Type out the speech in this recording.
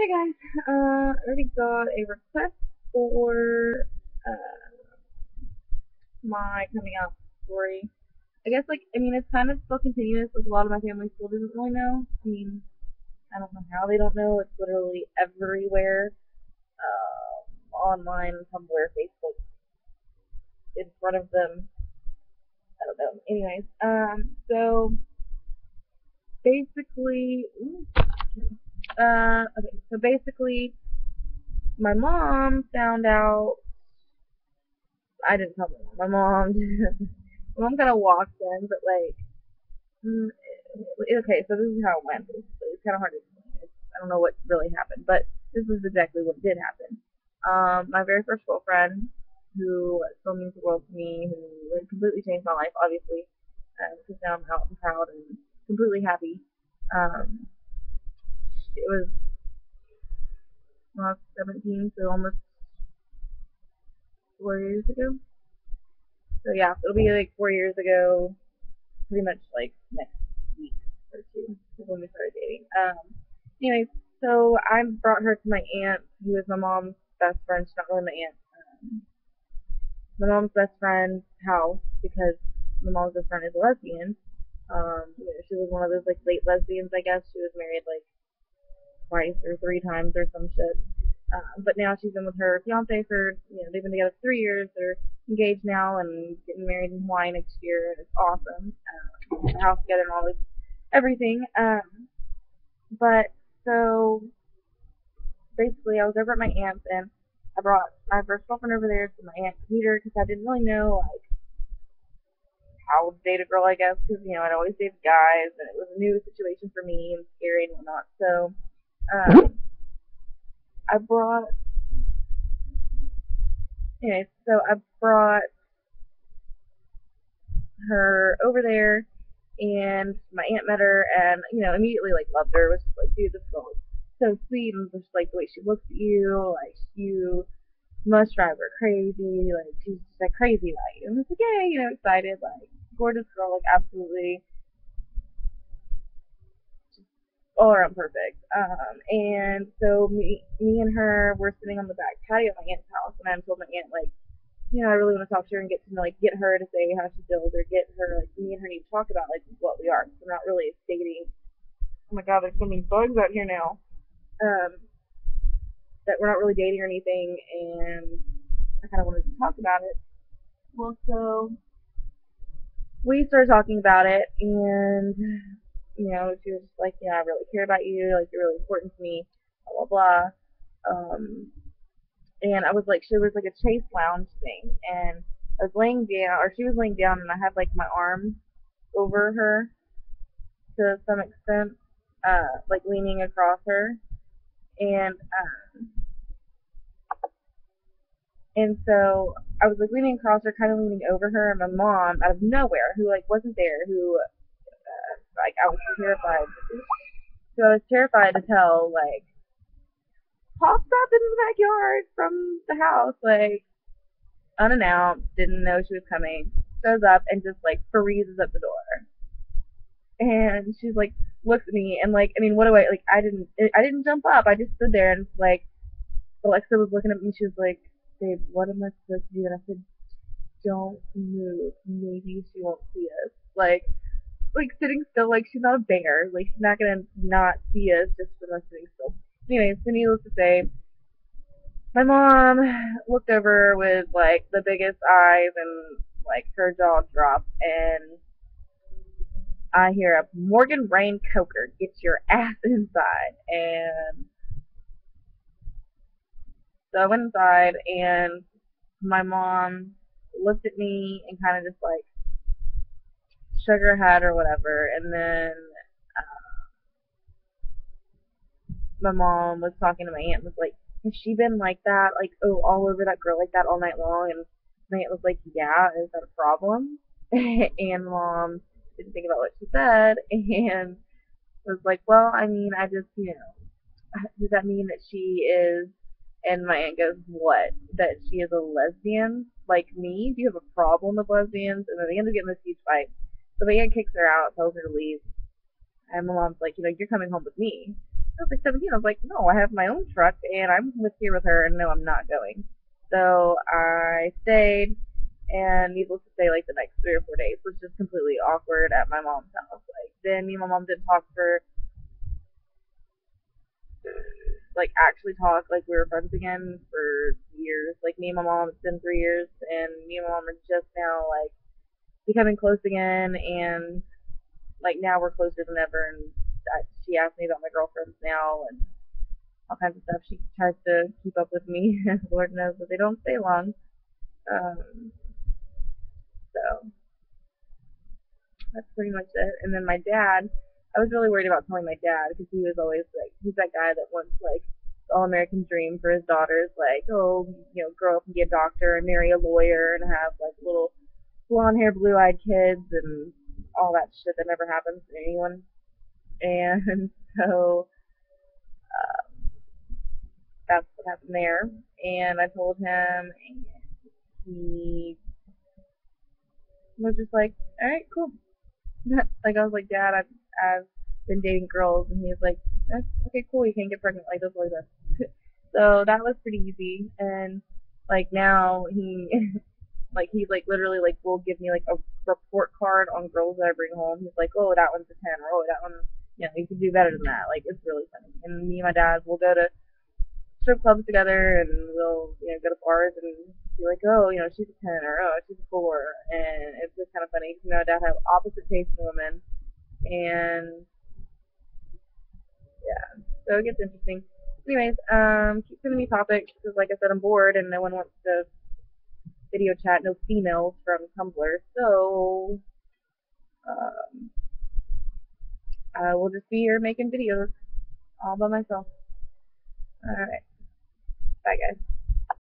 Hey guys, I already got a request for my coming out story. I guess it's kind of still continuous. Like a lot of my family still doesn't really know. I don't know how they don't know. It's literally everywhere, online, Tumblr, Facebook, in front of them. I don't know. Anyways, so basically, okay, so basically, my mom found out. I didn't tell my mom. My mom kind of walked in, but mm, okay, so this is how it went. Basically, it's kind of hard to explain. I don't know what really happened, but this is exactly what did happen. My very first girlfriend, who still means the world to me, who has completely changed my life, obviously, because now I'm out and proud and completely happy. Um, it was when I was 17, so almost 4 years ago. So yeah, it'll be like 4 years ago, pretty much like next week or two is when we started dating. Anyways, so I brought her to my aunt, who is my mom's best friend. She's not really my aunt. My mom's best friend's house because my mom's best friend is a lesbian. She was one of those like late lesbians, I guess. She was married like twice or three times or some shit. But now she's been with her fiance for, they've been together for 3 years. They're engaged now and getting married in Hawaii next year, and it's awesome. The house together and all this, everything. But so basically, I was over at my aunt's, and I brought my first girlfriend over there to my aunt to meet her because I didn't really know like how to date a girl, I guess, because I'd always dated guys, and it was a new situation for me and scary and whatnot. So I brought I brought her over there, and my aunt met her, and immediately like loved her. Was just like, dude, this girl is so sweet, and just like the way she looks at you, like you must drive her crazy. Like she's just like crazy about you, and it's like, yeah, excited, like gorgeous girl, like absolutely all around perfect. And so me and her were sitting on the back patio at my aunt's house, and I told my aunt like, I really want to talk to her and get to know, like, get her to say how she feels, or get her, like, me and her need to talk about, like, what we are. So we're not really dating. Oh my god, there's so many bugs out here now. Um, that we're not really dating or anything, and I kind of wanted to talk about it. Well, so we started talking about it, and, she was just like, I really care about you, like, you're really important to me, blah, blah, blah. And I was like, she was like a chase lounge thing, and I was laying down, or she was laying down, and I had like my arms over her to some extent, like leaning across her, and so I was like leaning across her, kind of leaning over her, and my mom out of nowhere, who like wasn't there, who like I was terrified. So I was terrified to tell, like, pops up in the backyard from the house, like unannounced, didn't know she was coming, shows up and just like freezes at the door. And she's like looks at me and like, I mean, what do I like? I didn't jump up. I just stood there, and like Alexa was looking at me. She was like, "Babe, what am I supposed to do?" And I said, "Don't move. Maybe she won't see us." Like sitting still. Like she's not a bear. Like she's not gonna not see us just from us sitting still. Anyways, so needless to say, my mom looked over with like the biggest eyes, and like her jaw dropped, and I hear a Morgan Rain Coker, get your ass inside. And so I went inside, and my mom looked at me and kind of just like shook her head or whatever. And then my mom was talking to my aunt and was like, has she been like that, like, oh, all over that girl like that all night long? And my aunt was like, yeah, is that a problem? And mom didn't think about what she said and was like, well, I mean, I just, does that mean that she is? And my aunt goes, what? That she is a lesbian like me? Do you have a problem with lesbians? And then they end up getting this huge fight. So my aunt kicks her out, tells her to leave. And my mom's like, you're coming home with me. I was like 17. I was like, no, I have my own truck and I'm here with her, and no, I'm not going. So I stayed, and needless to say, like the next 3 or 4 days was just completely awkward at my mom's house. Like then me and my mom didn't talk for like actually talk like we were friends again for years. Like me and my mom, it's been 3 years, and me and my mom are just now like becoming close again, and like now we're closer than ever. And she asked me about my girlfriends now and all kinds of stuff. She tries to keep up with me, Lord knows, but they don't stay long. Um, so that's pretty much it. And then my dad, I was really worried about telling my dad because he was always like, he's that guy that wants like the all American dream for his daughters, like, oh, grow up and be a doctor and marry a lawyer and have like little blonde hair, blue eyed kids and all that shit that never happens to anyone. And so that's what happened there. And I told him, and he was just like, all right, cool. Like I was like, Dad, I've been dating girls, and he was like, that's okay, cool. You can't get pregnant. Like that's like that. So that was pretty easy. And like now he like he like literally like will give me like a report card on girls that I bring home. He's like, oh, that one's a 10, or oh, that one, you can do better than that. Like it's really funny. And me and my dad will go to strip clubs together, and we'll go to bars and be like, oh, she's a 10, or oh, she's a 4, and it's just kind of funny. Dad have opposite taste in women, and yeah, so it gets interesting. Anyways, keep sending me topics because, like I said, I'm bored and no one wants to video chat. No females from Tumblr, so um, I will just be here making videos all by myself. All right, bye guys.